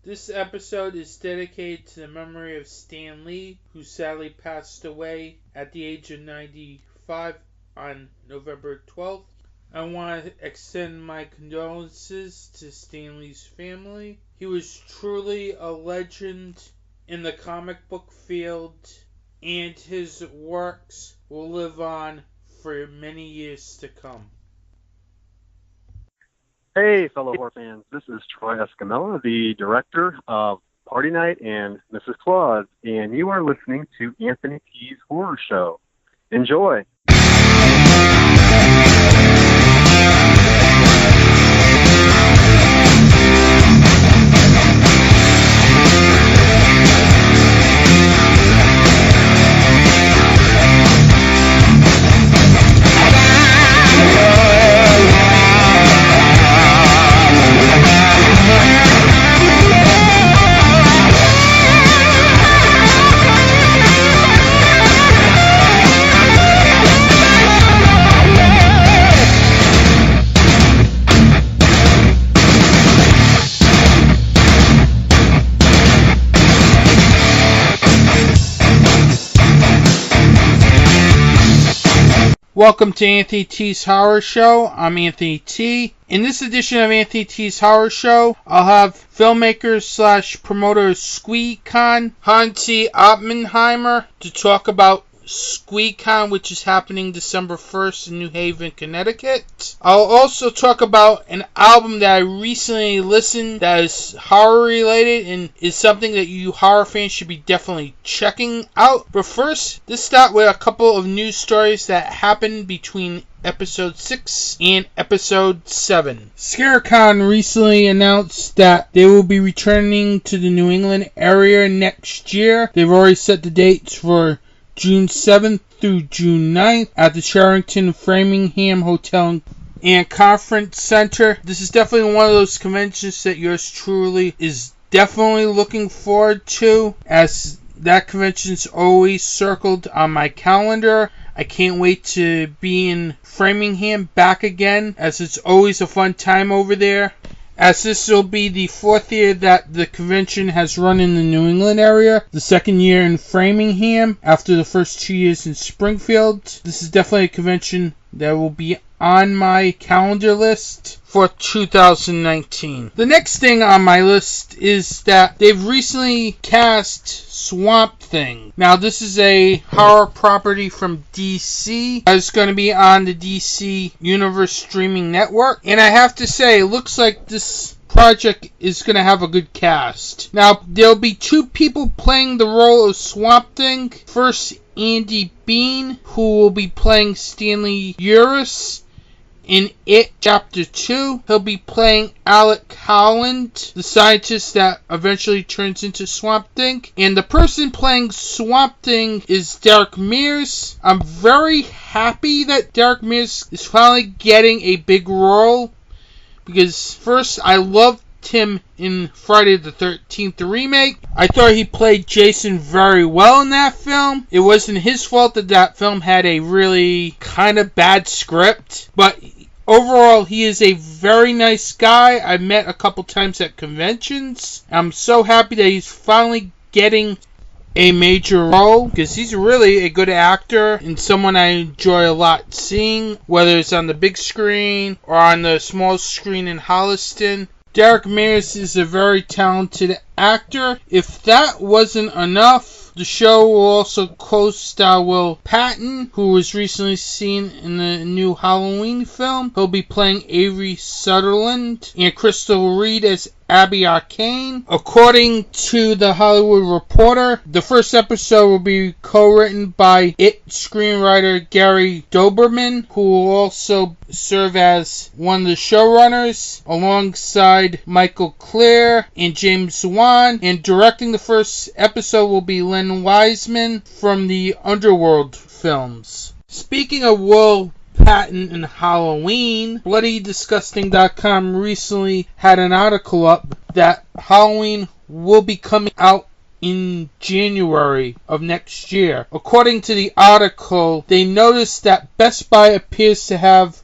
This episode is dedicated to the memory of Stan Lee, who sadly passed away at the age of 95 on November 12th. I want to extend my condolences to Stan Lee's family. He was truly a legend in the comic book field, and his works will live on for many years to come. Hey, fellow horror fans. This is Troy Escamilla, the director of Party Night and Mrs. Claus, and you are listening to Anthony T's Horror Show. Enjoy. Welcome to Anthony T's Horror Show. I'm Anthony T. In this edition of Anthony T's Horror Show, I'll have filmmaker / promoter Squeecon Hansi Oppenheimer to talk about Squeecon, which is happening December 1st in New Haven, Connecticut. I'll also talk about an album that I recently listened that is horror related and is something that you horror fans should be definitely checking out. But first, let's start with a couple of news stories that happened between Episode 6 and Episode 7. Squeecon recently announced that they will be returning to the New England area next year. They've already set the dates for June 7th through June 9th at the Sherrington Framingham Hotel and Conference Center. This is definitely one of those conventions that yours truly is definitely looking forward to, as that convention's always circled on my calendar. I can't wait to be in Framingham back again, as it's always a fun time over there. As this will be the 4th year that the convention has run in the New England area, the 2nd year in Framingham after the first 2 years in Springfield. This is definitely a convention that will be on my calendar list for 2019. The next thing on my list is that they've recently cast Swamp Thing. Now, this is a horror property from DC. It's going to be on the DC Universe streaming network. And I have to say, it looks like this project is going to have a good cast. Now, there'll be 2 people playing the role of Swamp Thing. First, Andy Bean, who will be playing Stanley Uris. In It Chapter 2, he'll be playing Alec Howland, the scientist that eventually turns into Swamp Thing. And the person playing Swamp Thing is Derek Mears. I'm very happy that Derek Mears is finally getting a big role, because first, I loved him in Friday the 13th remake. I thought he played Jason very well in that film. It wasn't his fault that that film had a really kind of bad script, but overall, he is a very nice guy. I met a couple times at conventions. I'm so happy that he's finally getting a major role, because he's really a good actor and someone I enjoy a lot seeing, whether it's on the big screen or on the small screen in Holliston. Derek Mears is a very talented actor. If that wasn't enough, the show will also co-star Will Patton, who was recently seen in the new Halloween film. He'll be playing Avery Sutherland, and Crystal Reed as Abby Arcane. According to The Hollywood Reporter, the first episode will be co-written by It screenwriter Gary Doberman, who will also serve as one of the showrunners, alongside Michael Clare and James Wan. And directing the first episode will be Len Wiseman from the Underworld films. Speaking of Will Patton and Halloween, BloodyDisgusting.com recently had an article up that Halloween will be coming out in January of next year. According to the article, they noticed that Best Buy appears to have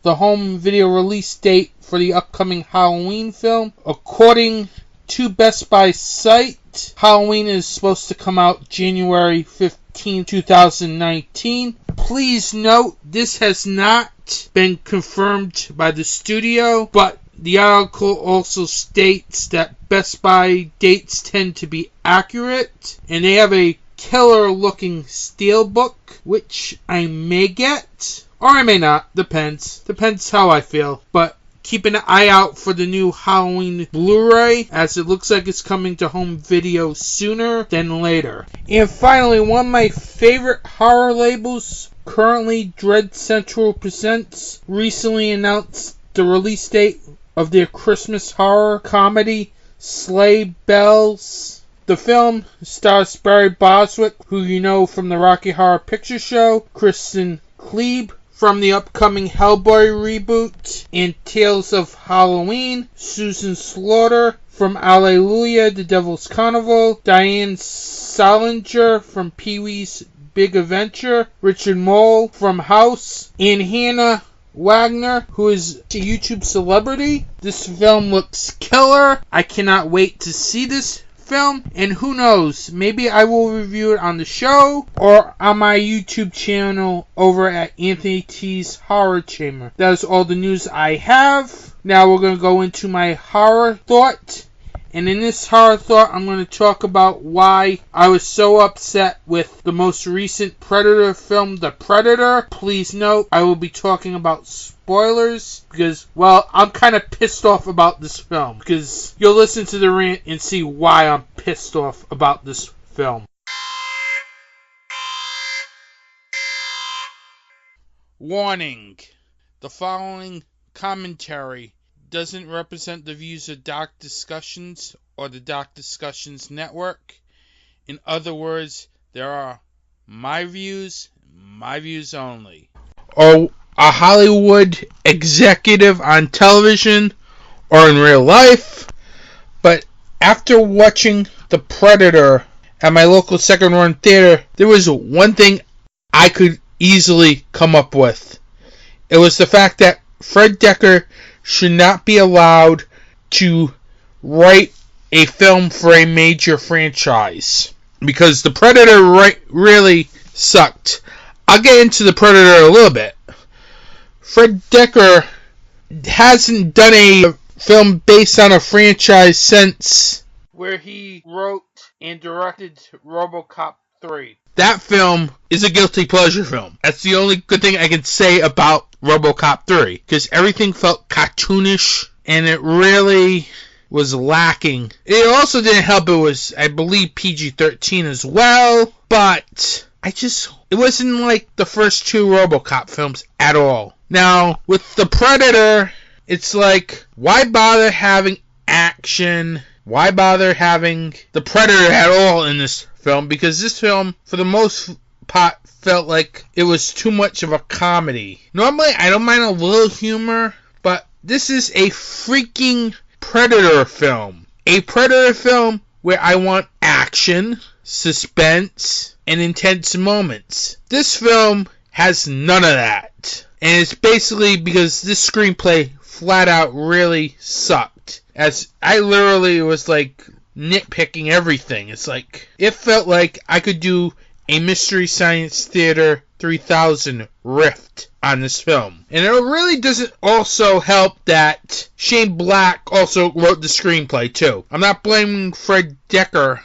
the home video release date for the upcoming Halloween film. According to Best Buy site. Halloween is supposed to come out January 15, 2019. Please note, this has not been confirmed by the studio, but the article also states that Best Buy dates tend to be accurate, and they have a killer looking steelbook, which I may get, or I may not, depends how I feel, but keep an eye out for the new Halloween Blu-ray, as it looks like it's coming to home video sooner than later. And finally, one of my favorite horror labels, currently Dread Central Presents, recently announced the release date of their Christmas horror comedy, Sleigh Bells. The film stars Barry Bostwick, who you know from the Rocky Horror Picture Show, Kristen Klebe from the upcoming Hellboy reboot, and Tales of Halloween, Susan Slaughter from Alleluia, The Devil's Carnival, Diane Salinger from Pee-wee's Big Adventure, Richard Mole from House, and Hannah Wagner, who is a YouTube celebrity. This film looks killer. I cannot wait to see this film, and who knows, maybe I will review it on the show or on my YouTube channel over at Anthony T's Horror Chamber. That is all the news I have. Now we're going to go into my horror thought. And in this horror thought, I'm going to talk about why I was so upset with the most recent Predator film, The Predator. Please note, I will be talking about spoilers because, well, I'm kind of pissed off about this film. Because you'll listen to the rant and see why I'm pissed off about this film. Warning. The following commentary doesn't represent the views of Dark Discussions or the Dark Discussions Network. In other words, there are my views only. Or a Hollywood executive on television or in real life. But after watching The Predator at my local second-run theater, there was one thing I could easily come up with. It was the fact that Fred Dekker should not be allowed to write a film for a major franchise. Because The Predator really sucked. I'll get into The Predator a little bit. Fred Dekker hasn't done a film based on a franchise since where he wrote and directed RoboCop 3. That film is a guilty pleasure film. That's the only good thing I can say about RoboCop 3. Because everything felt cartoonish and it really was lacking. It also didn't help it was, I believe, PG-13 as well. But it wasn't like the first two RoboCop films at all. Now, with The Predator, it's like, why bother having action? Why bother having the Predator at all in this film? Because this film, for the most part, felt like it was too much of a comedy. Normally, I don't mind a little humor, but this is a freaking Predator film. A Predator film where I want action, suspense, and intense moments. This film has none of that. And it's basically because this screenplay flat out really sucked. As I literally was like nitpicking everything. It's like, it felt like I could do a Mystery Science Theater 3000 rift on this film. And it really doesn't also help that Shane Black also wrote the screenplay too. I'm not blaming Fred Dekker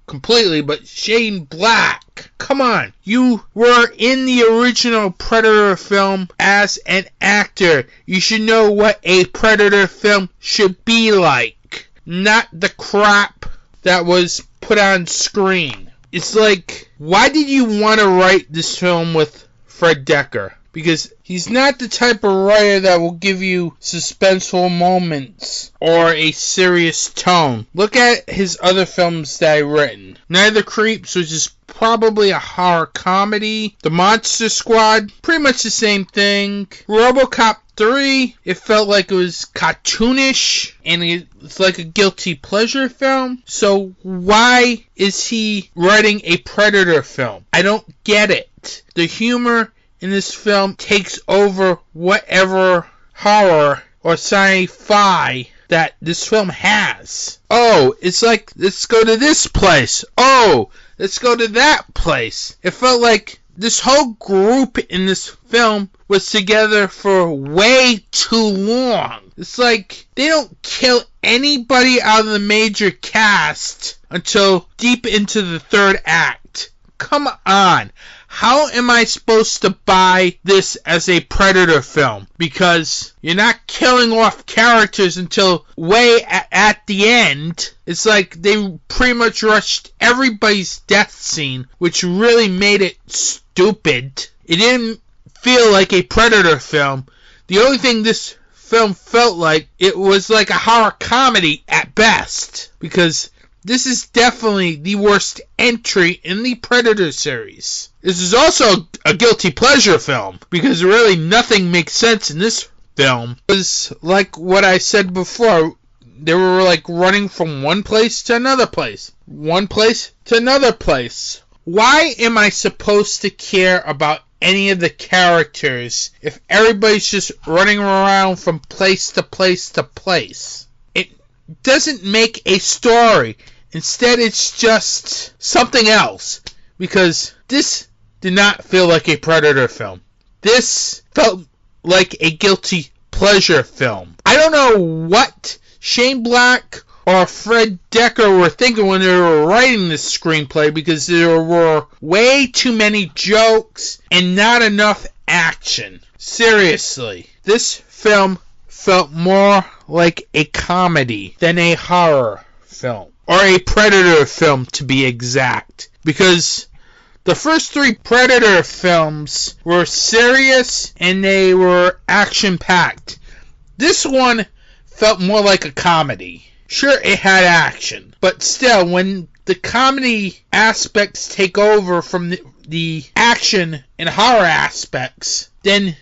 completely, but Shane Black, come on. You were in the original Predator film as an actor. You should know what a Predator film should be like. Not the crap that was put on screen. It's like, why did you want to write this film with Fred Dekker? Because he's not the type of writer that will give you suspenseful moments or a serious tone. Look at his other films that I've written. Night of the Creeps, which is probably a horror comedy. The Monster Squad, pretty much the same thing. RoboCop 3, it felt like it was cartoonish and it's like a guilty pleasure film. So why is he writing a Predator film? I don't get it. The humor in this film takes over whatever horror or sci-fi that this film has. Oh, it's like, let's go to this place. Oh, let's go to that place. It felt like this whole group in this film was together for way too long. It's like they don't kill anybody out of the major cast until deep into the third act. Come on. How am I supposed to buy this as a Predator film? Because you're not killing off characters until way at the end. It's like they pretty much rushed everybody's death scene, which really made it stupid. It didn't feel like a Predator film. The only thing this film felt like, it was like a horror comedy at best. Because this is definitely the worst entry in the Predator series. This is also a guilty pleasure film, because really nothing makes sense in this film. It was like what I said before, they were like running from one place to another place. One place to another place. Why am I supposed to care about any of the characters if everybody's just running around from place to place to place? It doesn't make a story. Instead, it's just something else. Because this did not feel like a Predator film. This felt like a guilty pleasure film. I don't know what Shane Black or Fred Dekker were thinking when they were writing this screenplay, because there were way too many jokes and not enough action. Seriously, this film felt more like a comedy than a horror film. Or a Predator film, to be exact. Because the first three Predator films were serious and they were action-packed. This one felt more like a comedy. Sure, it had action, but still, when the comedy aspects take over from the action and horror aspects, then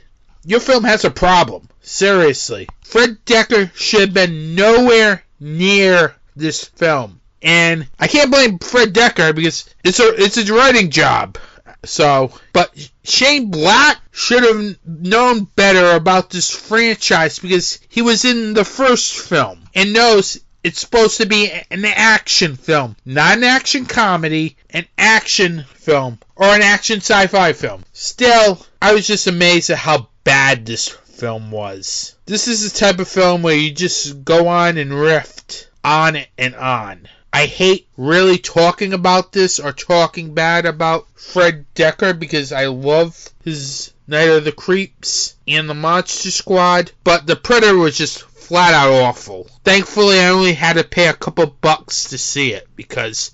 your film has a problem. Seriously. Fred Dekker should have been nowhere near this film. And I can't blame Fred Dekker, because it's a writing job. But Shane Black should have known better about this franchise, because he was in the first film and knows it's supposed to be an action film, not an action comedy, an action film, or an action sci-fi film. Still, I was just amazed at how bad this film was. This is the type of film where you just go on and riff on and on. I hate really talking about this or talking bad about Fred Dekker, because I love his Night of the Creeps and the Monster Squad, but the Predator was just flat out awful. Thankfully, I only had to pay a couple bucks to see it, because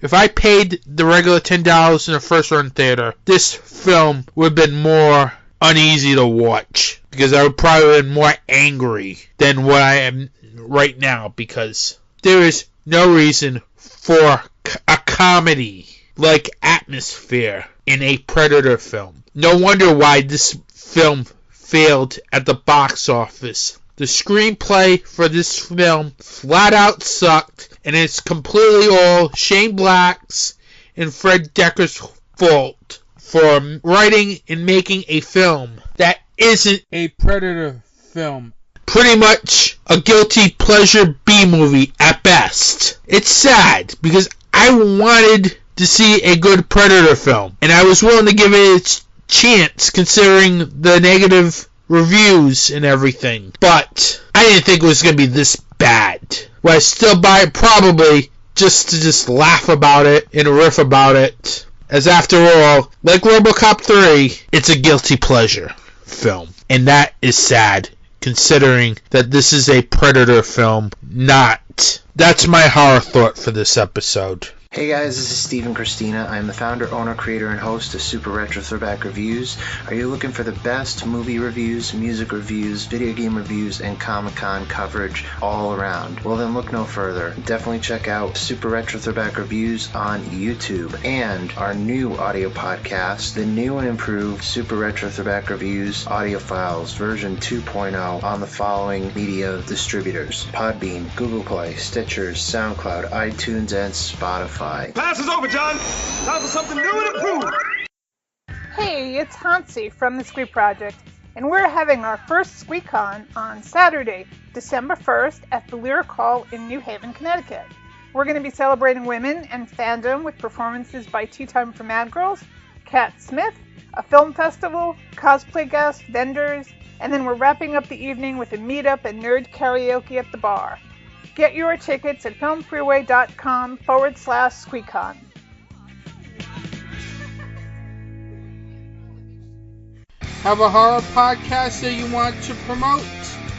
if I paid the regular $10 in the first run theater, this film would have been more uneasy to watch, because I would probably have been more angry than what I am right now, because there is no reason for a comedy like atmosphere in a Predator film. No wonder why this film failed at the box office. The screenplay for this film flat out sucked, and it's completely all Shane Black's and Fred Dekker's fault for writing and making a film that isn't a Predator film. Pretty much a guilty pleasure B-movie at best. It's sad, because I wanted to see a good Predator film, and I was willing to give it its chance considering the negative reviews and everything. But I didn't think it was going to be this bad. Would I still buy it? Probably, just to laugh about it and riff about it. As after all, like RoboCop 3, it's a guilty pleasure film. And that is sad, considering that this is a Predator film, not. That's my horror thought for this episode. Hey guys, this is Steve and Christina. I'm the founder, owner, creator, and host of Super Retro Throwback Reviews. Are you looking for the best movie reviews, music reviews, video game reviews, and Comic-Con coverage all around? Well then look no further. Definitely check out Super Retro Throwback Reviews on YouTube and our new audio podcast, the new and improved Super Retro Throwback Reviews audio files version 2.0 on the following media distributors: Podbean, Google Play, Stitcher, SoundCloud, iTunes, and Spotify. Class is over, John. Time for something new and improved. Hey, it's Hansi from the Squeak Project. and we're having our first Squeecon on Saturday, December 1st at the Lyric Hall in New Haven, Connecticut. We're going to be celebrating women and fandom with performances by Tea Time for Mad Girls, Kat Smith, a film festival, cosplay guests, vendors, and then we're wrapping up the evening with a meetup and nerd karaoke at the bar. Get your tickets at filmfreeway.com/Squeecon. Have a horror podcast that you want to promote?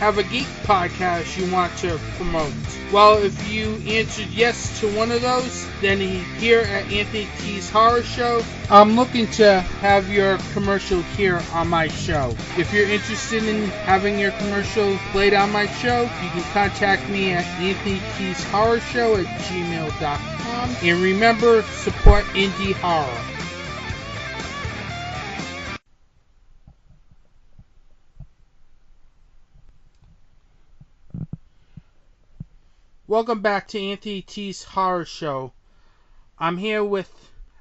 Have a geek podcast you want to promote? Well, if you answered yes to one of those, then here at Anthony T's Horror Show, I'm looking to have your commercial here on my show. If you're interested in having your commercial played on my show, you can contact me at anthonytshorrorshow@gmail.com. And remember, support indie horror. Welcome back to Anthony T's Horror Show. I'm here with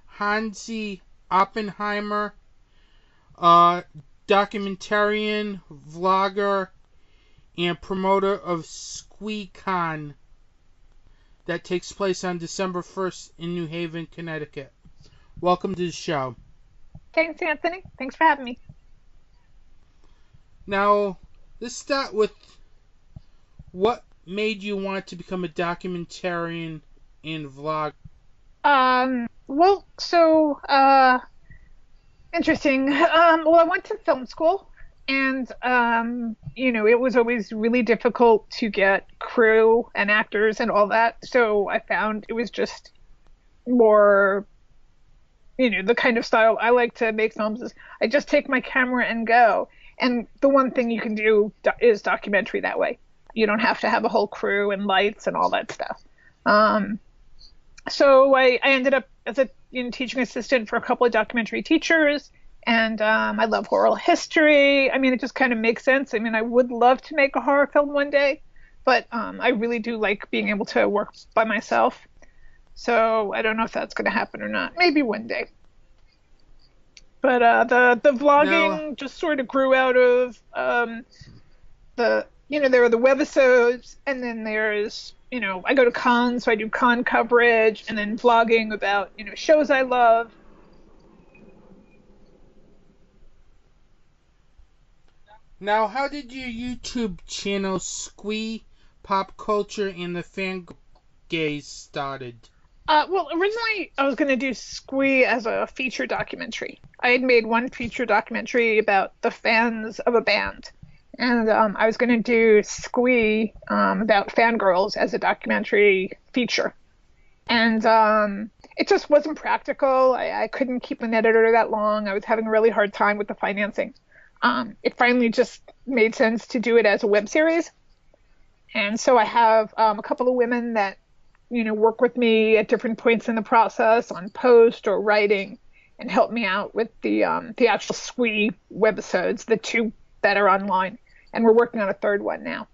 Hansi Oppenheimer, documentarian, vlogger, and promoter of Squeecon that takes place on December 1st in New Haven, Connecticut. Welcome to the show. Thanks, Anthony. Thanks for having me. Now, let's start with what made you want to become a documentarian and vlog? Interesting. Well, I went to film school, and, it was always really difficult to get crew and actors and all that, so I found it was just more, the kind of style I like to make films is I just take my camera and go, and the one thing you can do is documentary that way. You don't have to have a whole crew and lights and all that stuff. So I ended up as a teaching assistant for a couple of documentary teachers, and I love oral history. I mean, it just kind of makes sense. I mean, I would love to make a horror film one day, but I really do like being able to work by myself. So I don't know if that's going to happen or not. Maybe one day. But the vlogging just sort of grew out of there are the webisodes, and then there's, I go to cons, so I do con coverage, and then vlogging about, shows I love. Now, how did your YouTube channel Squee Pop Culture and the Fan Gaze started? Well, originally I was going to do Squee as a feature documentary. I had made one feature documentary about the fans of a band. And I was going to do Squee about fangirls as a documentary feature. And it just wasn't practical. I couldn't keep an editor that long. I was having a really hard time with the financing. It finally just made sense to do it as a web series. And so I have a couple of women that, work with me at different points in the process on post or writing and help me out with the actual Squee webisodes, the two that are online. And we're working on a third one now.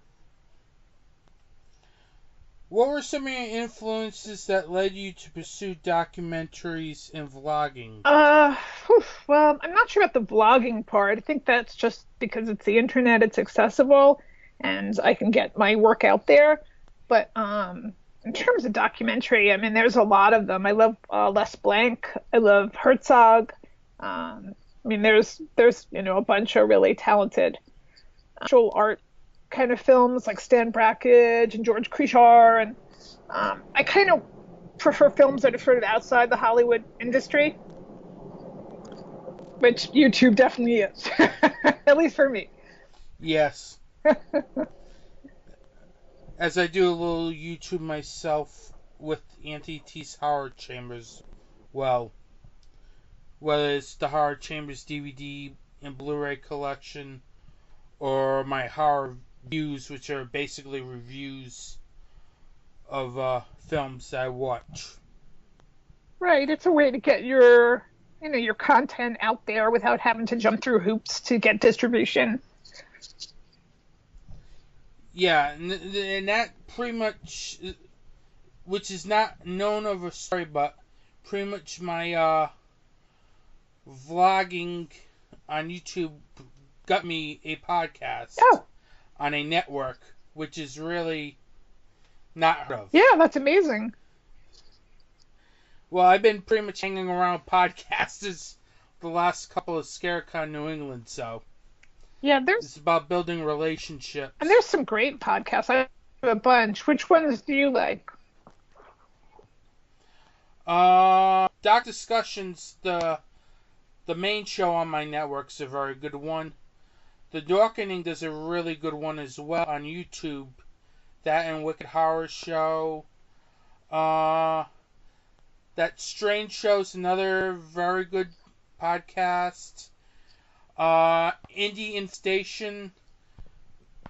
What were some of your influences that led you to pursue documentaries and vlogging? Well, I'm not sure about the vlogging part. I think that's just because it's the internet, it's accessible, and I can get my work out there. But in terms of documentary, I mean, there's a lot of them. I love Les Blank. I love Herzog. I mean, there's a bunch of really talented actual art kind of films like Stan Brakhage and George Creechar, and I kind of prefer films that are sort of outside the Hollywood industry, which YouTube definitely is, at least for me. Yes. As I do a little YouTube myself with Anthony T's Horror Chambers, well, whether it's the Horror Chambers DVD and Blu-ray collection, or my horror reviews, which are basically reviews of films that I watch. Right, it's a way to get your content out there without having to jump through hoops to get distribution. Yeah, and that pretty much, which is not known of a story, but pretty much my vlogging on YouTube got me a podcast Oh, on a network, which is really not heard of. yeah, that's amazing. Well, I've been pretty much hanging around podcasters the last couple of ScareCon New England, so Yeah, it's about building relationships. and there's some great podcasts. I have a bunch. Which ones do you like? Dark Discussions, the main show on my network, is a very good one. The Darkening does a really good one as well on YouTube. That and Wicked Horror Show. That Strange Show's another very good podcast. Indie Infestation.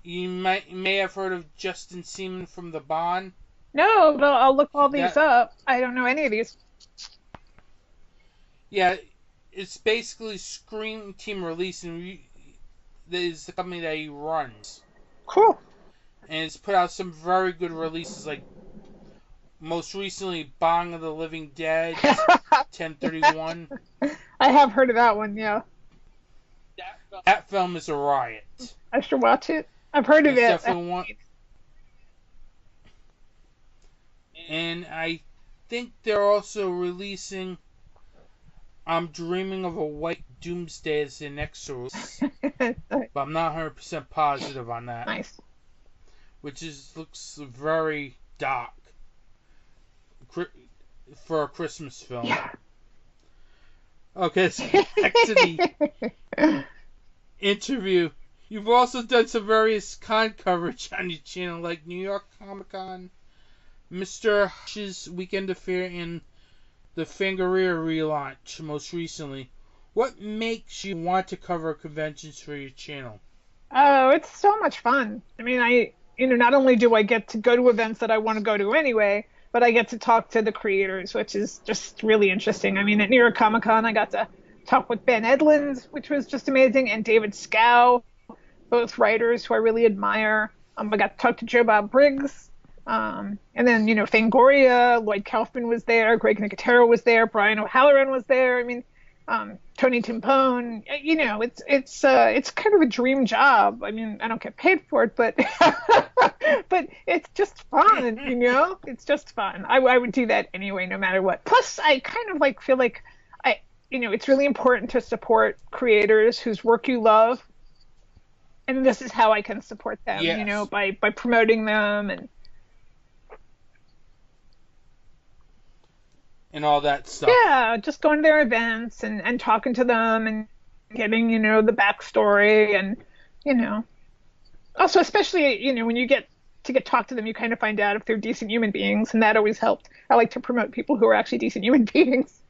You may have heard of Justin Seaman from The Bond. No, but I'll look all these up. I don't know any of these. Yeah, it's basically Scream Team Release, and that is the company that he runs. Cool. And it's put out some very good releases, like most recently Bong of the Living Dead, 1031. I have heard of that one, yeah. That film is a riot. I should watch it. I've heard of it. Definitely one. And I think they're also releasing I'm Dreaming of a White Doomsday as the next release. But I'm not 100% positive on that. Nice. Which looks very dark for a Christmas film. Yeah. Okay, so back to the interview. You've also done some various con coverage on your channel, like New York Comic Con, Mr. Hush's Weekend Affair, and the Fangoria relaunch most recently. What makes you want to cover conventions for your channel? Oh, it's so much fun. I mean, not only do I get to go to events that I want to go to anyway, but I get to talk to the creators, which is just really interesting. I mean, at New York Comic Con, I got to talk with Ben Edlund, which was just amazing, and David Scow, both writers who I really admire. I got to talk to Joe Bob Briggs. And then, Fangoria, Lloyd Kaufman was there, Greg Nicotero was there, Brian O'Halloran was there. I mean, Tony Timpone, it's kind of a dream job. I mean, I don't get paid for it, but but it's just fun, it's just fun. I would do that anyway, no matter what. Plus, I kind of feel like it's really important to support creators whose work you love. And this is how I can support them, yes. By promoting them and all that stuff. Yeah, just going to their events and talking to them and getting, the backstory and, Also, especially, when you get to talk to them, you kind of find out if they're decent human beings, and that always helped. I like to promote people who are actually decent human beings,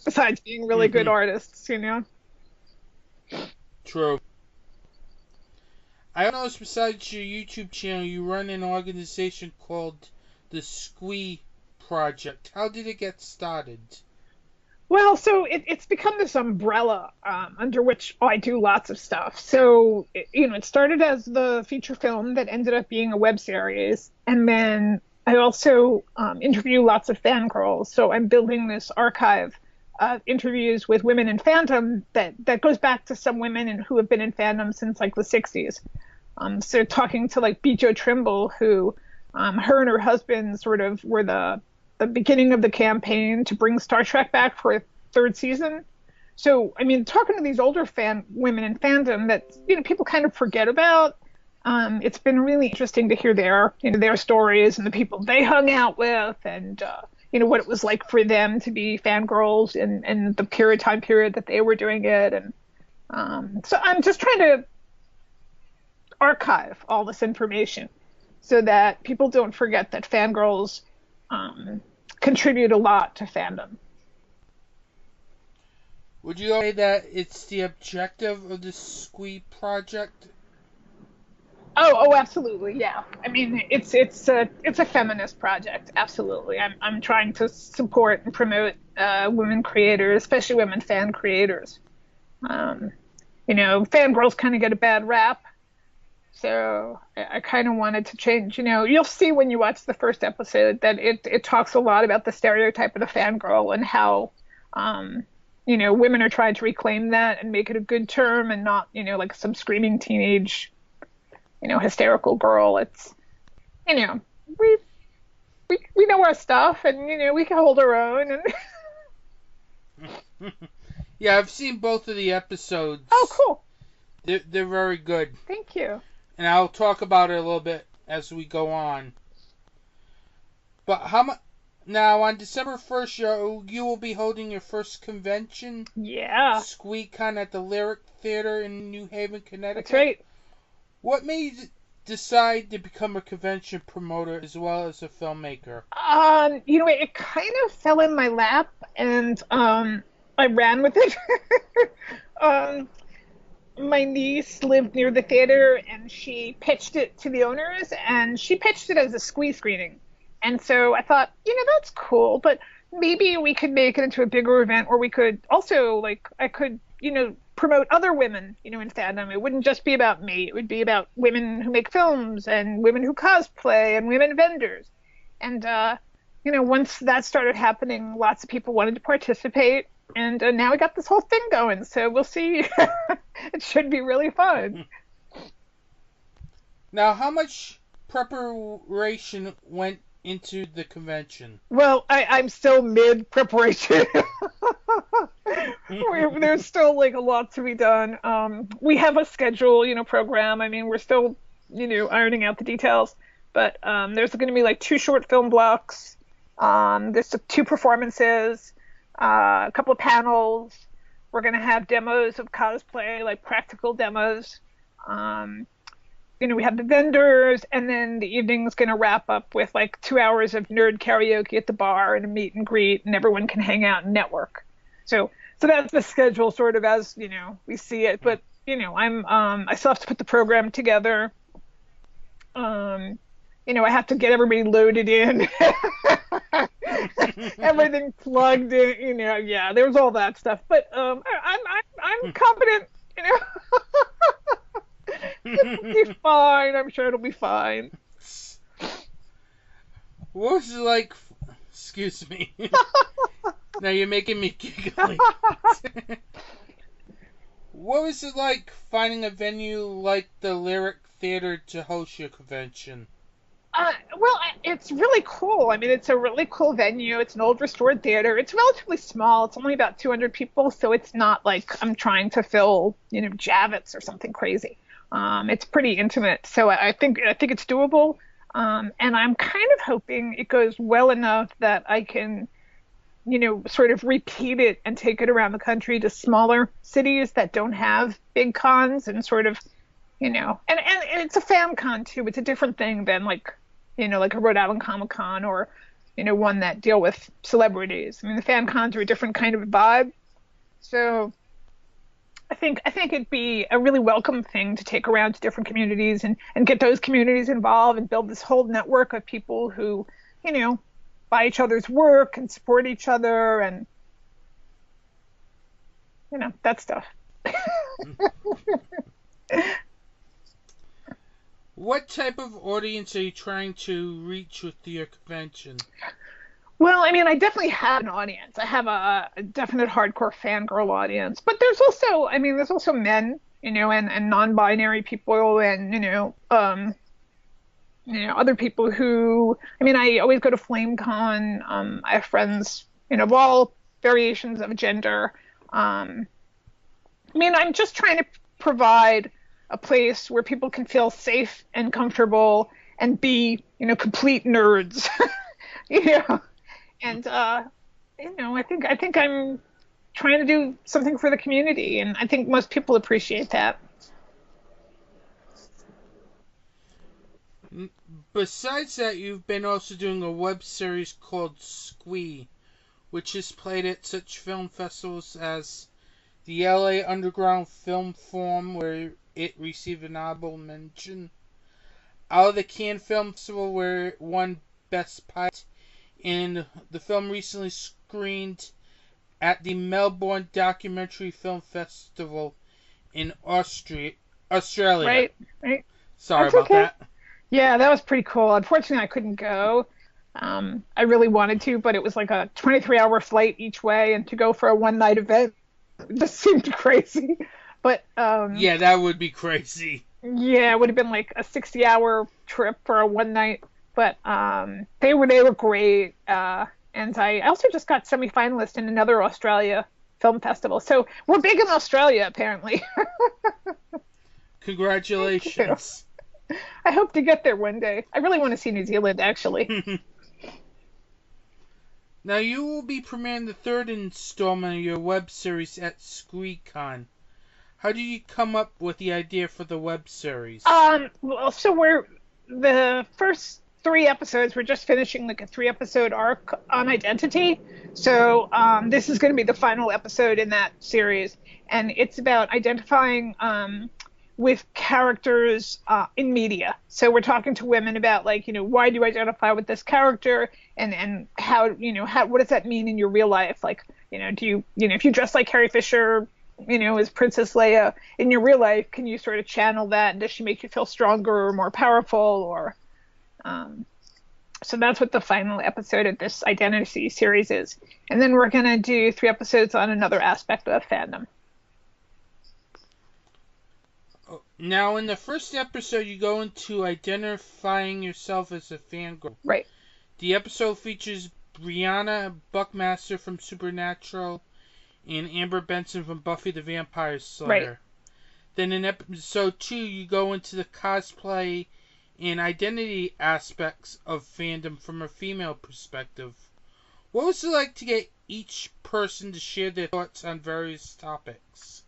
besides being really good artists, True. I noticed besides your YouTube channel, you run an organization called the Squee Project. How did it get started? Well, so it's become this umbrella under which I do lots of stuff. So, it started as the feature film that ended up being a web series. And then I also interview lots of fangirls. So I'm building this archive of interviews with women in fandom that goes back to some women who have been in fandom since the 60s. So talking to Bejo Trimble, who her and her husband sort of were the beginning of the campaign to bring Star Trek back for a third season. So, I mean, talking to these older women in fandom that, people kind of forget about, it's been really interesting to hear their stories and the people they hung out with and, what it was like for them to be fangirls in the time period that they were doing it. And so I'm just trying to archive all this information so that people don't forget that fangirls contribute a lot to fandom. Would you say that it's the objective of the Squee Project? Oh, absolutely, yeah. I mean, it's a feminist project, absolutely. I'm trying to support and promote women creators, especially women fan creators. Fangirls kind of get a bad rap. So I kind of wanted to change, you'll see when you watch the first episode that it talks a lot about the stereotype of the fangirl and how, women are trying to reclaim that and make it a good term and not, like some screaming teenage, hysterical girl. It's, you know, we we know our stuff, and we can hold our own. And Yeah, I've seen both of the episodes. oh, cool! They're very good, Thank you. and I'll talk about it a little bit as we go on. But how much? Now, on December 1st, you will be holding your first convention, Yeah, Squeecon, at the Lyric Theater in New Haven, Connecticut. that's right. What made you decide to become a convention promoter as well as a filmmaker? It kind of fell in my lap, and I ran with it. um, my niece lived near the theater, and she pitched it to the owners, and she pitched it as a squee screening. And so I thought, that's cool, but maybe we could make it into a bigger event where we could also, I could, promote other women, in fandom. It wouldn't just be about me. It would be about women who make films and women who cosplay and women vendors. And, once that started happening, lots of people wanted to participate. And now we got this whole thing going. So we'll see. It should be really fun. Now, how much preparation went into the convention? Well, I'm still mid preparation. There's still a lot to be done. We have a schedule, program. I mean, we're still, ironing out the details. But there's going to be 2 short film blocks. There's 2 performances, a couple of panels. We're going to have demos of cosplay, practical demos. We have the vendors, and then the evening's going to wrap up with 2 hours of nerd karaoke at the bar and a meet and greet, and everyone can hang out and network. So that's the schedule, sort of as we see it. But I still have to put the program together. I have to get everybody loaded in, everything plugged in. Yeah, there's all that stuff. But I'm confident. It'll be fine. I'm sure it'll be fine. What was it like? Excuse me. Now you're making me giggly. What was it like finding a venue like the Lyric Theater to host your convention? Well, it's really cool. I mean, it's a really cool venue. It's an old restored theater. It's relatively small. It's only about 200 people, so it's not like I'm trying to fill, Javits or something crazy. It's pretty intimate, so I think it's doable. And I'm kind of hoping it goes well enough that I can, sort of repeat it and take it around the country to smaller cities that don't have big cons and sort of, and it's a fan con too. It's a different thing than like a Rhode Island Comic Con or, one that deal with celebrities. I mean, the fan cons are a different kind of vibe. So I think it'd be a really welcome thing to take around to different communities and get those communities involved and build this whole network of people who, buy each other's work and support each other and, that stuff. What type of audience are you trying to reach with your convention? Well, I mean, I definitely have an audience. I have a definite hardcore fangirl audience. But there's also men, and non-binary people and, other people who, I always go to FlameCon. I have friends, of all variations of gender. I'm just trying to provide a place where people can feel safe and comfortable and be, complete nerds, And I think I'm trying to do something for the community, and I think most people appreciate that. Besides that, you've been also doing a web series called Squee, which is played at such film festivals as the LA Underground Film Forum, where it received an honorable mention, Out of the Can Film Festival, where it won Best Pilot, and the film recently screened at the Melbourne Documentary Film Festival in Australia. Right. Sorry That's about okay. that. Yeah, that was pretty cool. Unfortunately, I couldn't go. I really wanted to, but it was like a 23-hour flight each way, and to go for a one-night event just seemed crazy. But Yeah, that would be crazy. yeah, it would have been like a 60-hour trip for a one night. But they were great. And I also just got semi-finalist in another Australia film festival. So we're big in Australia, apparently. Congratulations. I hope to get there one day. I really want to see New Zealand, actually. Now, you will be premiering the third installment of your web series at Squeecon. How did you come up with the idea for the web series? Well, so we're the first 3 episodes. We're just finishing like a 3-episode arc on identity. So this is going to be the final episode in that series, and it's about identifying with characters in media. So we're talking to women about, like, why do you identify with this character, and how, what does that mean in your real life? Like, do you, if you dress like Carrie Fisher, as Princess Leia in your real life, can you sort of channel that? And does she make you feel stronger or more powerful? Or so that's what the final episode of this identity series is. And then we're going to do 3 episodes on another aspect of fandom. Now, in the first episode, you go into identifying yourself as a fangirl. Right. The episode features Brianna Buckmaster from Supernatural and Amber Benson from Buffy the Vampire Slayer. Right. Then in episode 2, you go into the cosplay and identity aspects of fandom from a female perspective. What was it like to get each person to share their thoughts on various topics?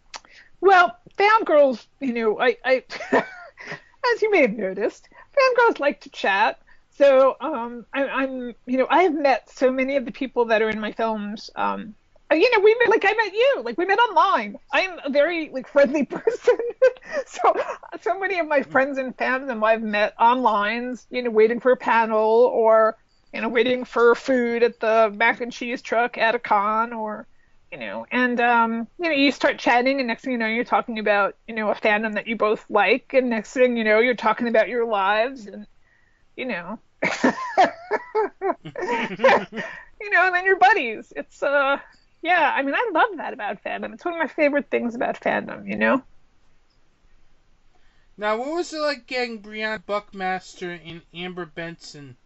Well, fangirls, I as you may have noticed, fangirls like to chat. So I have met so many of the people that are in my films. I met you, we met online. I'm a very friendly person. so many of my friends and fandom I've met online, waiting for a panel, or waiting for food at the mac and cheese truck at a con, or you start chatting, and next thing you know, you're talking about a fandom that you both like, and next thing you know, you're talking about your lives, and and then you're buddies. It's yeah, I love that about fandom. It's one of my favorite things about fandom, Now, what was it like getting Brianna Buckmaster and Amber Benson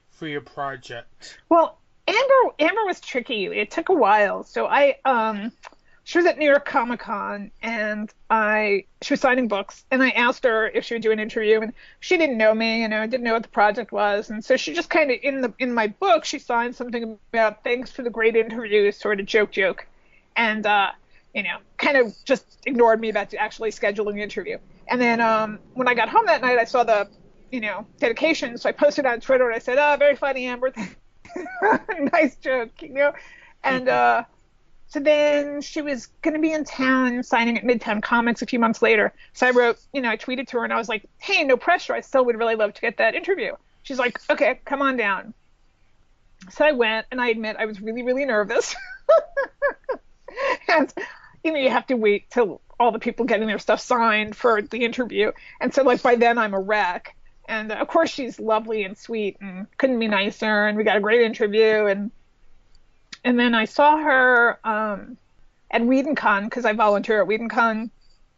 for your project? Well, Amber was tricky. It took a while. So she was at New York Comic Con, and she was signing books, and I asked her if she would do an interview, and she didn't know me, didn't know what the project was, and so she just kind of in my book, she signed something about thanks for the great interview, sort of joke, and kind of just ignored me about actually scheduling the interview. And then when I got home that night, I saw the dedication, so I posted on Twitter, and I said, "Oh, very funny, Amber." Nice joke, and so then she was going to be in town signing at Midtown Comics a few months later. So I wrote, I tweeted to her, and I was like, "Hey, no pressure. I still would really love to get that interview." She's like, "Okay, come on down." So I went, and I admit I was really, really nervous. And you have to wait till all the people getting their stuff signed for the interview, and so by then I'm a wreck. And of course she's lovely and sweet and couldn't be nicer, and we got a great interview, and then I saw her at WhedonCon, because I volunteer at WhedonCon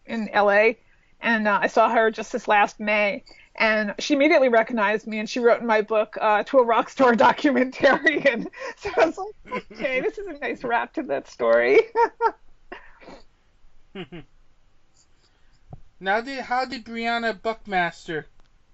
in LA, and I saw her just this last May, and she immediately recognized me, and she wrote in my book, "To a Rock Star Documentarian." So I was like, okay, this is a nice wrap to that story. Now, how did Brianna Buckmaster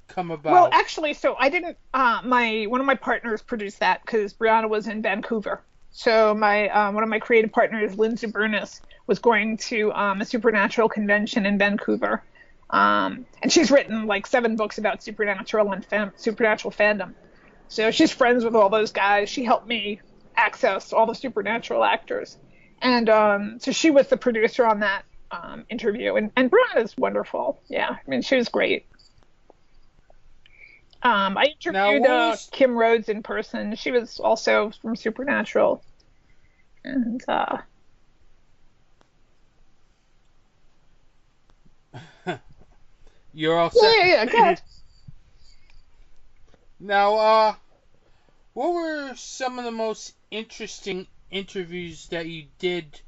come about? Well, actually, so I didn't. One of my partners produced that, because Brianna was in Vancouver. So one of my creative partners, Lindsay Burness, was going to a Supernatural convention in Vancouver, and she's written 7 books about Supernatural and Supernatural fandom. So she's friends with all those guys. She helped me access all the Supernatural actors, and so she was the producer on that interview. And Brianna's wonderful. Yeah, she was great. I interviewed Kim Rhodes in person. She was also from Supernatural. And you're all set? Yeah, go ahead. Now, What were some of the most interesting interviews that you did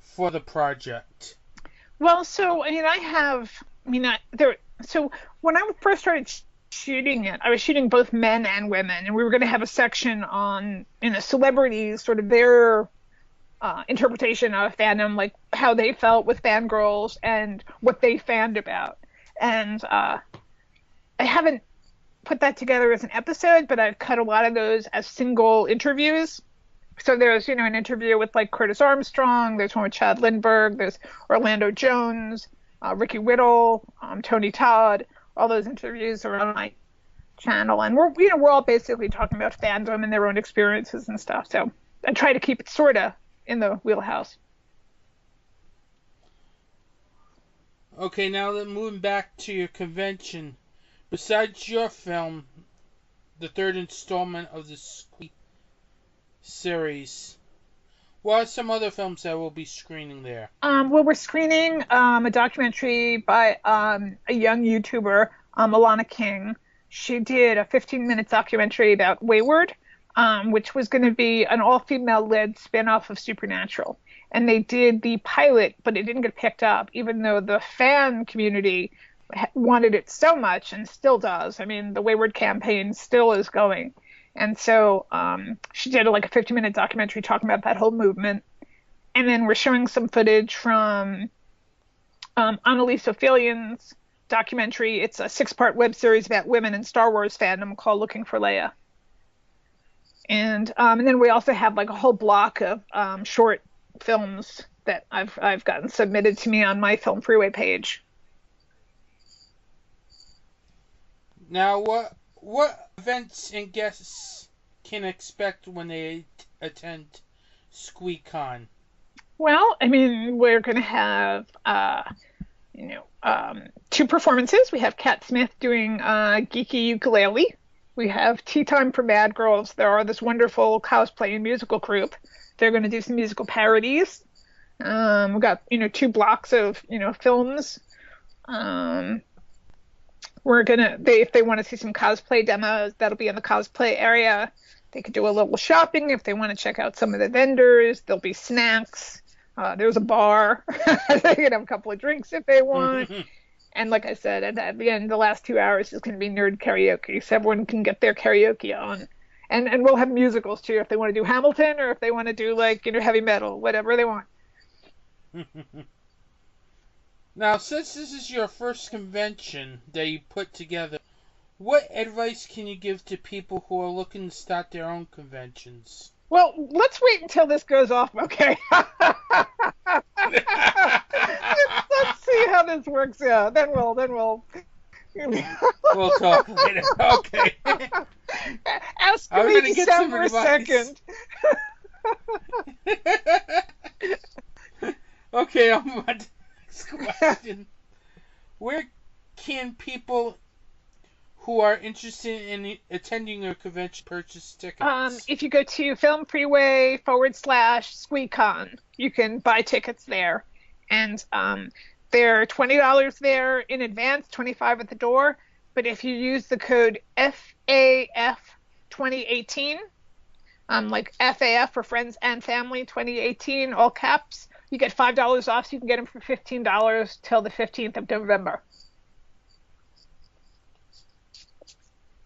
for the project? Well, so so when I first started shooting it, I was shooting both men and women, and we were going to have a section on, celebrities, sort of their interpretation of fandom, like how they felt with fangirls and what they fanned about. And I haven't put that together as an episode, but I've cut a lot of those as single interviews. So there's, an interview with like Curtis Armstrong, there's one with Chad Lindbergh, there's Orlando Jones, Ricky Whittle, Tony Todd. All those interviews are on my channel, and we're all basically talking about fandom and their own experiences and stuff. So I try to keep it sorta in the wheelhouse. Okay, now then moving back to your convention. Besides your film, the third installment of the Squeak series, what are some other films that will be screening there? Well, we're screening a documentary by a young YouTuber, Alana King. She did a 15-minute documentary about Wayward, which was going to be an all-female led spin-off of Supernatural. And they did the pilot, but it didn't get picked up, even though the fan community wanted it so much and still does. I mean, the Wayward campaign still is going. And so she did like a 50-minute documentary talking about that whole movement. And then we're showing some footage from Annalise Ophelian's documentary. It's a 6-part web series about women in Star Wars fandom called Looking for Leia. And then we also have like a whole block of short films that I've gotten submitted to me on my Film Freeway page. Now, what events and guests can expect when they attend Squeecon? Well, I mean, we're going to have, 2 performances. We have Kat Smith doing Geeky Ukulele. We have Tea Time for Mad Girls. There are this wonderful cosplay and musical group. They're going to do some musical parodies. We've got, 2 blocks of, films. If they want to see some cosplay demos, that'll be in the cosplay area. They could do a little shopping if they want to check out some of the vendors. There'll be snacks. There's a bar. They can have a couple of drinks if they want. And like I said, at the end, the last 2 hours is going to be nerd karaoke, so everyone can get their karaoke on. And we'll have musicals too, if they want to do Hamilton or if they want to do like heavy metal, whatever they want. Now, since this is your first convention that you put together, what advice can you give to people who are looking to start their own conventions? Well, let's wait until this goes off, okay? Let's see how this works out. Then we'll We'll talk later. Okay. Ask me December 2nd. Okay, I'll move on to the next question. Where can people who are interested in attending your convention purchase tickets? If you go to Film Freeway /Squeecon, you can buy tickets there. And they're $20 there in advance, $25 at the door. But if you use the code FAF2018, like FAF for Friends and Family 2018, all caps, you get $5 off, so you can get them for $15 till the 15th of November.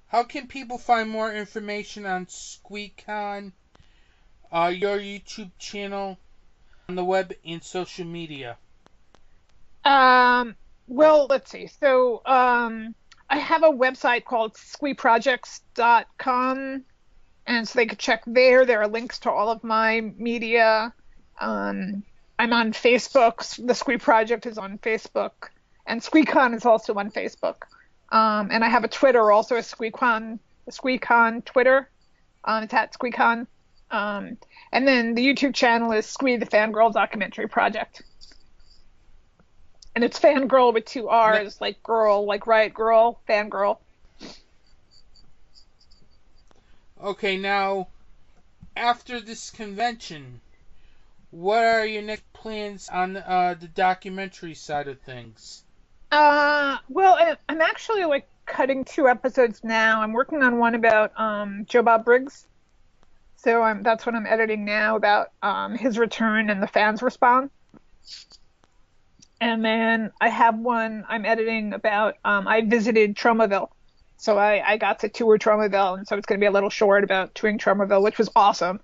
How can people find more information on Squeecon, your YouTube channel, on the web, and social media? Well, let's see. So I have a website called squeeprojects.com, and so they could check there. There are links to all of my media. I'm on Facebook. The Squee Project is on Facebook, and Squeecon is also on Facebook. And I have a Twitter, also a Squeecon Twitter. It's at Squeecon. And then the YouTube channel is Squee the Fangirl Documentary Project. And it's fangirl with 2 R's, like girl, like riot girl, fangirl. Okay, now, after this convention, what are your next plans on the documentary side of things? Well, I'm actually like cutting 2 episodes now. I'm working on one about Joe Bob Briggs. So that's what I'm editing now, about his return and the fans' response. And then I have one I'm editing about, I visited Tromaville. So I got to tour Tromaville, and so it's going to be a little short about touring Tromaville, which was awesome.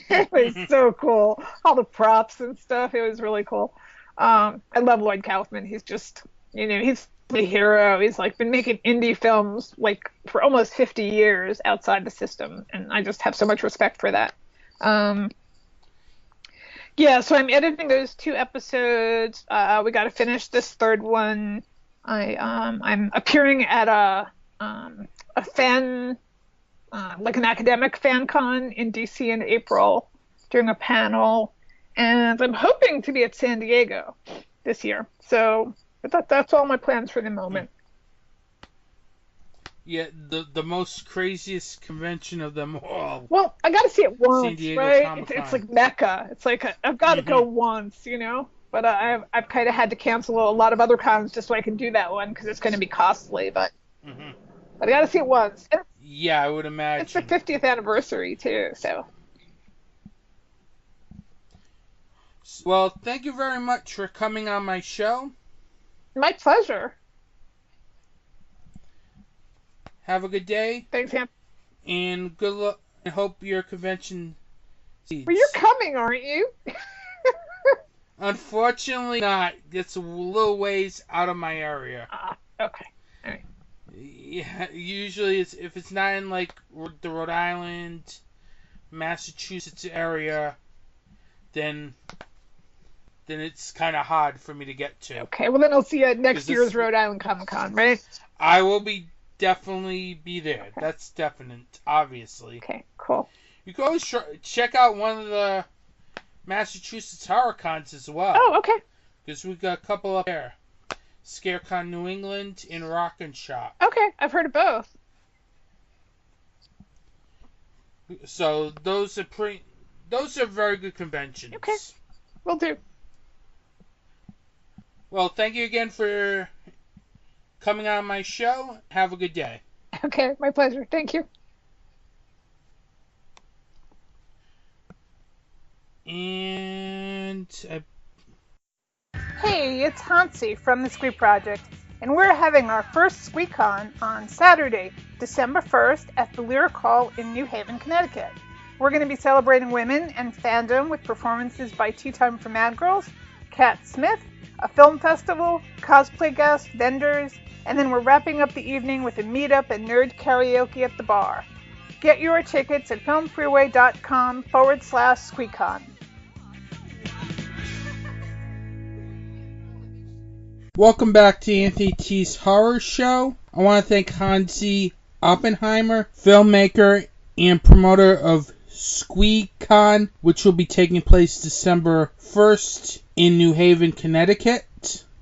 It was so cool. All the props and stuff. It was really cool. I love Lloyd Kaufman. He's just, he's the hero. He's like been making indie films like for almost 50 years outside the system, and I just have so much respect for that. Yeah, so I'm editing those 2 episodes. We got to finish this 3rd one. I'm appearing at a fan, like an academic fan con in DC in April, doing a panel, and I'm hoping to be at San Diego this year. So that's all my plans for the moment. Yeah, the most craziest convention of them all. Well, I got to see it once, San Diego right? It's like Mecca. It's like I've got to go once, But I've kind of had to cancel a lot of other cons just so I can do that one because it's going to be costly. But I got to see it once. And yeah, I would imagine. it's the 50th anniversary too, so. Well, thank you very much for coming on my show. My pleasure. Have a good day. Thanks, Ham. And good luck. I hope your convention succeeds. Well, you're coming, aren't you? Unfortunately not. It's a little ways out of my area. Okay. All right. Yeah, usually if it's not in like the Rhode Island, Massachusetts area, then it's kind of hard for me to get to. Okay, well then I'll see you at next year's Rhode Island Comic Con, right? I will definitely be there. Okay. That's definite, obviously. Okay, cool. You can always check out one of the Massachusetts Horror Cons as well. Oh, okay. Because we've got a couple up there. ScareCon New England and Rock and Shop. Okay, I've heard of both. So those are very good conventions. Okay, will do. Well, thank you again for coming on my show. Have a good day. Okay, my pleasure. Thank you. And Hey, it's Hansi from the Squeak Project, and we're having our first Squeecon on Saturday, December 1st at the Lyric Hall in New Haven, Connecticut. We're going to be celebrating women and fandom with performances by Tea Time for Mad Girls, Kat Smith, a film festival, cosplay guests, vendors, and then we're wrapping up the evening with a meetup and nerd karaoke at the bar. Get your tickets at filmfreeway.com/Squeecon. welcome back to Anthony T's Horror Show. I want to thank Hansi Oppenheimer, filmmaker and promoter of Squeecon, which will be taking place December 1st in New Haven, Connecticut.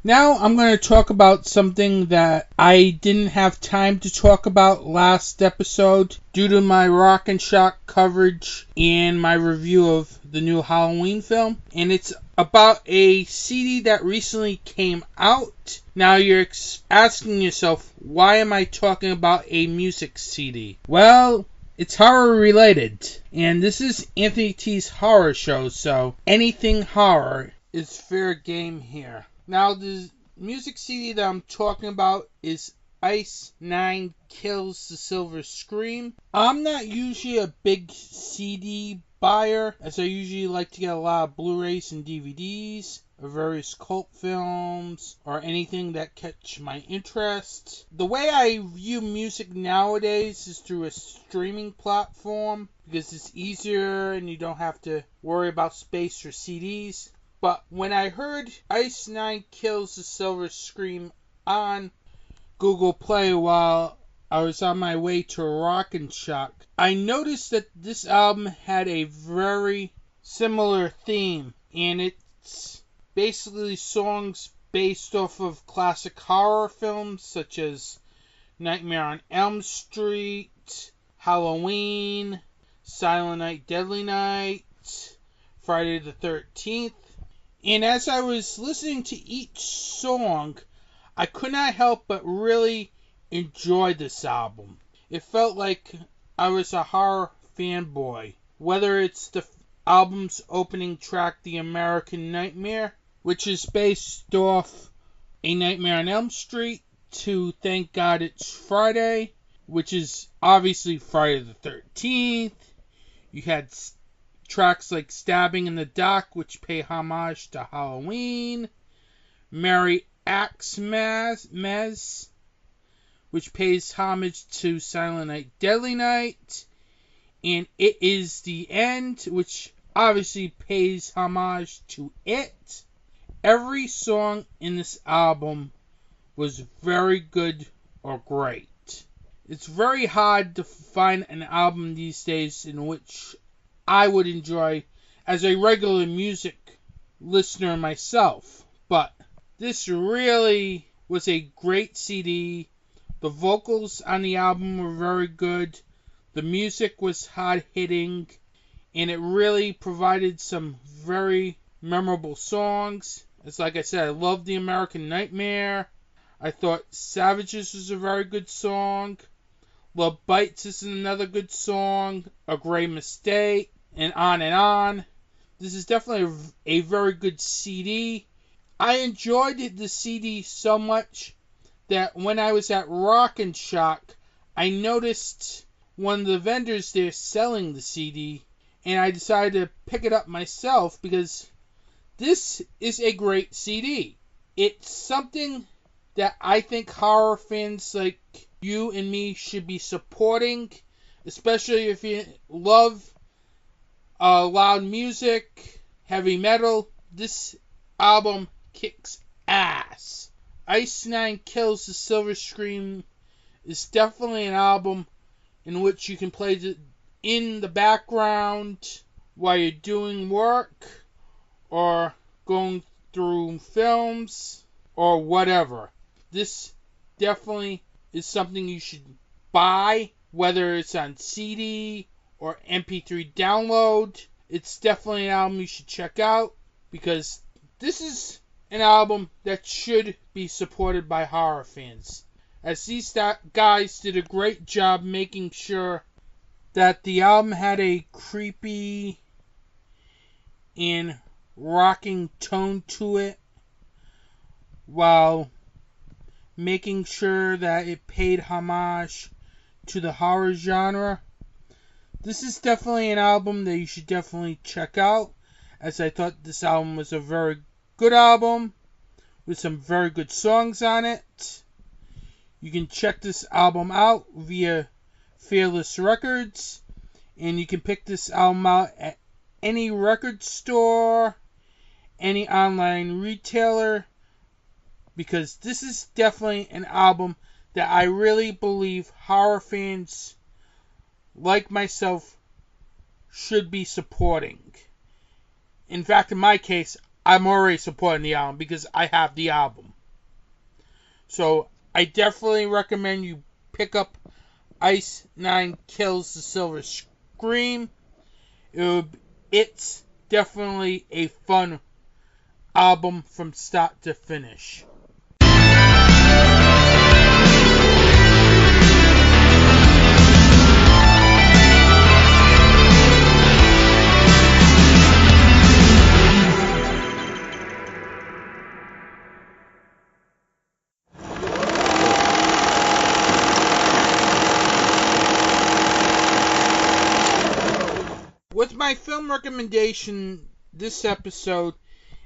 Now I'm going to talk about something that I didn't have time to talk about last episode due to my Rock and Shock coverage and my review of the new Halloween film. And it's about a CD that recently came out. Now you're asking yourself, why am I talking about a music CD? Well, it's horror related. And this is Anthony T's Horror Show, so anything horror is fair game here. Now, the music CD that I'm talking about is Ice 9 Kills the Silver Scream. I'm not usually a big CD buyer, as I usually like to get a lot of Blu-rays and DVDs of various cult films or anything that catch my interest. The way I view music nowadays is through a streaming platform because it's easier and you don't have to worry about space for CDs. But when I heard Ice 9 Kills the Silver Scream on Google Play while I was on my way to Rock and Shock, I noticed that this album had a very similar theme, and it's basically songs based off of classic horror films such as Nightmare on Elm Street, Halloween, Silent Night, Deadly Night, Friday the 13th. And as I was listening to each song, I could not help but really enjoy this album. It felt like I was a horror fanboy. Whether it's the album's opening track, The American Nightmare, which is based off A Nightmare on Elm Street, to Thank God It's Friday, which is obviously Friday the 13th. You had tracks like Stabbing in the Dock, which pay homage to Halloween. Merry Xmas, which pays homage to Silent Night, Deadly Night. And It Is the End, which obviously pays homage to It. Every song in this album was very good or great. It's very hard to find an album these days in which I would enjoy as a regular music listener myself. But this really was a great CD. The vocals on the album were very good. The music was hard-hitting. And it really provided some very memorable songs. It's like I said, I love The American Nightmare. I thought Savages was a very good song. Love Bites is another good song. A Great Mistake. And on and on. This is definitely a very good CD. I enjoyed the CD so much that when I was at Rock and Shock, I noticed one of the vendors there selling the CD. And I decided to pick it up myself because this is a great CD. It's something that I think horror fans like you and me should be supporting, especially if you love loud music, heavy metal. This album kicks ass. Ice Nine Kills the Silver Scream is definitely an album in which you can play in the background while you're doing work or going through films or whatever. This definitely is something you should buy, whether it's on CD or MP3 download. It's definitely an album you should check out because this is an album that should be supported by horror fans, as these guys did a great job making sure that the album had a creepy and rocking tone to it while making sure that it paid homage to the horror genre. This is definitely an album that you should definitely check out, as I thought this album was a very good album with some very good songs on it. You can check this album out via Fearless Records, and you can pick this album out at any record store, any online retailer, because this is definitely an album that I really believe horror fans like myself should be supporting. In fact, in my case, I'm already supporting the album because I have the album. So I definitely recommend you pick up Ice Nine Kills the Silver Scream. It's definitely a fun album from start to finish. With my film recommendation this episode,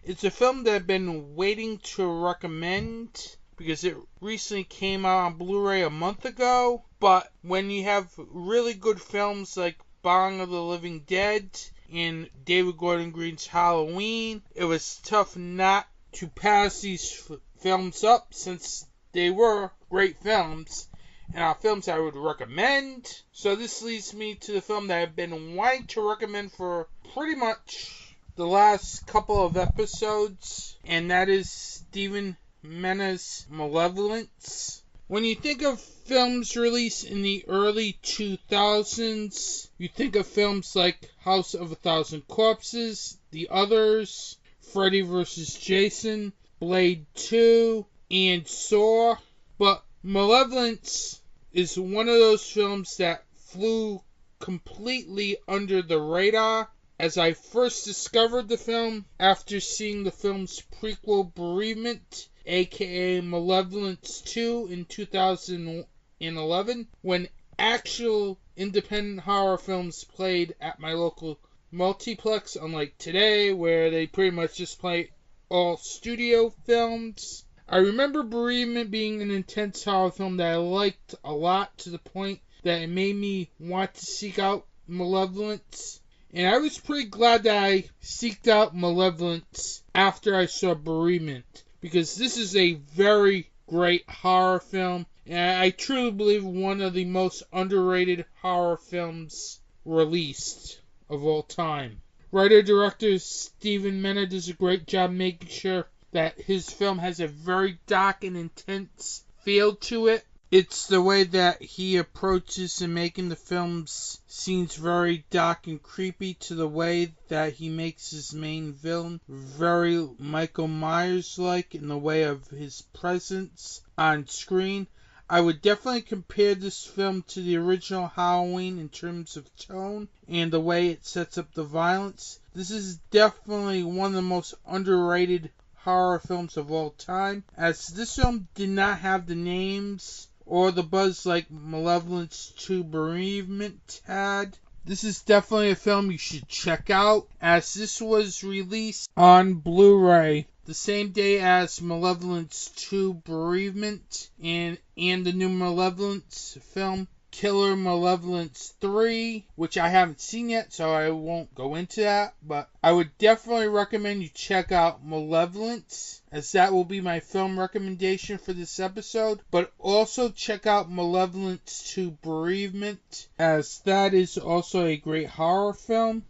it's a film that I've been waiting to recommend because it recently came out on Blu-ray a month ago. But when you have really good films like Bong of the Living Dead and David Gordon Green's Halloween, it was tough not to pass these films up since they were great films and are films I would recommend. So this leads me to the film that I've been wanting to recommend for pretty much the last couple of episodes, and that is Stephen Mena's Malevolence. When you think of films released in the early 2000s, you think of films like House of a Thousand Corpses, The Others, Freddy vs. Jason, Blade 2, and Saw, but Malevolence is one of those films that flew completely under the radar, as I first discovered the film after seeing the film's prequel Bereavement, aka Malevolence 2, in 2011, when actual independent horror films played at my local multiplex, unlike today where they pretty much just play all studio films. I remember Bereavement being an intense horror film that I liked a lot, to the point that it made me want to seek out Malevolence. And I was pretty glad that I seeked out Malevolence after I saw Bereavement, because this is a very great horror film, and I truly believe one of the most underrated horror films released of all time. Writer-director Steven Mena does a great job making sure that his film has a very dark and intense feel to it. It's the way that he approaches in making the film's scenes very dark and creepy, to the way that he makes his main villain very Michael Myers-like in the way of his presence on screen. I would definitely compare this film to the original Halloween in terms of tone and the way it sets up the violence. This is definitely one of the most underrated horror films of all time, as this film did not have the names or the buzz like Malevolence 2 Bereavement had. This is definitely a film you should check out, as this was released on Blu-ray the same day as Malevolence 2 Bereavement and the new Malevolence film, Killer Malevolence 3, which I haven't seen yet, so I won't go into that, but I would definitely recommend you check out Malevolence, as that will be my film recommendation for this episode, but also check out Malevolence 2 Bereavement, as that is also a great horror film.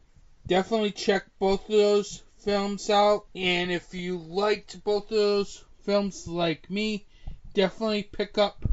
Definitely check both of those films out, and if you liked both of those films like me, definitely pick up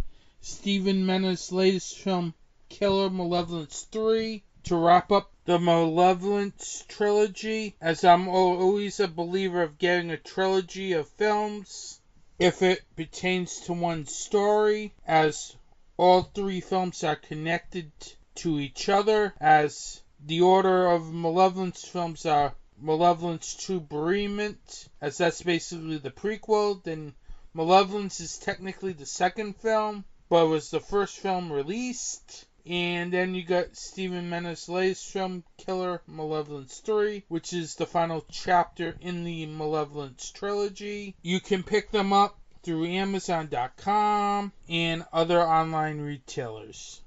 Steven Mena's latest film, Killer Malevolence 3, to wrap up the Malevolence trilogy, as I'm always a believer of getting a trilogy of films if it pertains to one story, as all three films are connected to each other, as the order of Malevolence films are Malevolence 2 Bereavement, as that's basically the prequel, then Malevolence is technically the second film, but it was the first film released. And then you got Steven Mena's latest film, Killer Malevolence 3, which is the final chapter in the Malevolence trilogy. You can pick them up through Amazon.com and other online retailers.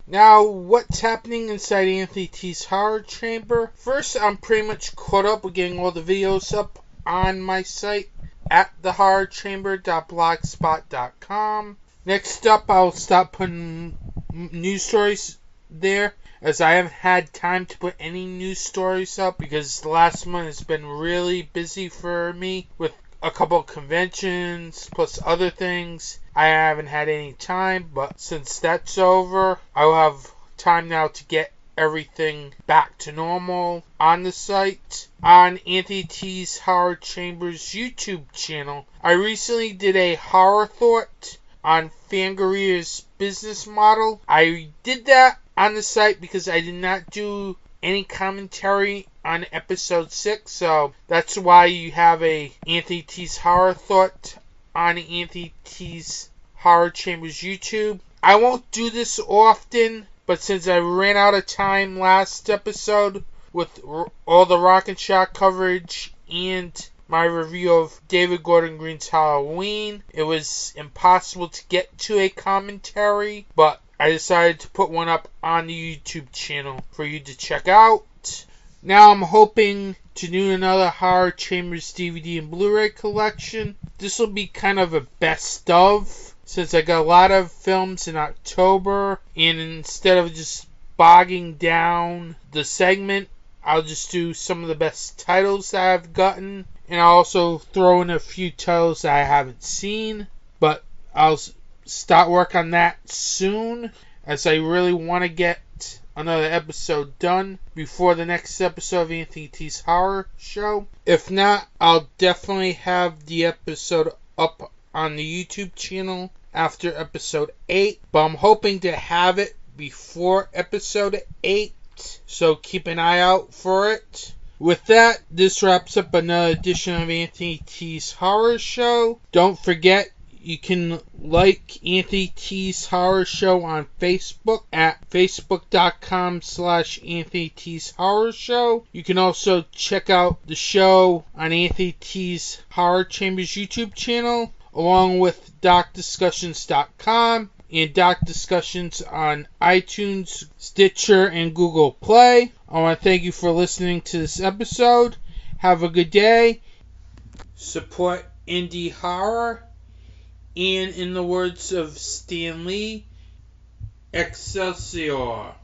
Now, what's happening inside Anthony T's Horror Chamber? First, I'm pretty much caught up with getting all the videos up on my site at thehorrorchamber.blogspot.com. Next up, I'll stop putting news stories there, as I haven't had time to put any news stories up because the last month has been really busy for me with a couple of conventions plus other things. I haven't had any time, but since that's over, I'll have time now to get everything back to normal on the site. On Anthony T's Horror Chamber's YouTube channel, I recently did a horror thought on Fangaria's business model. I did that on the site because I did not do any commentary on episode 6, so that's why you have a Anthony T's Horror Thought on Anthony T's Horror Chamber's YouTube. I won't do this often, but since I ran out of time last episode with all the Rock and Shock coverage and my review of David Gordon Green's Halloween, it was impossible to get to a commentary, but I decided to put one up on the YouTube channel for you to check out. Now I'm hoping to do another Horror Chambers DVD and Blu-ray collection. This will be kind of a best of, since I got a lot of films in October, and instead of just bogging down the segment, I'll just do some of the best titles that I've gotten, and I'll also throw in a few titles that I haven't seen, but I'll start work on that soon, as I really want to get another episode done before the next episode of Anthony T's Horror Show. If not, I'll definitely have the episode up on the YouTube channel after episode 8, but I'm hoping to have it before episode 8, so keep an eye out for it. With that, this wraps up another edition of Anthony T's Horror Show. Don't forget, you can like Anthony T's Horror Show on Facebook at facebook.com/Anthony T's Horror Show. You can also check out the show on Anthony T's Horror Chambers YouTube channel, along with DocDiscussions.com and Doc Discussions on iTunes, Stitcher, and Google Play. I want to thank you for listening to this episode. Have a good day. Support indie horror. And in the words of Stan Lee, Excelsior.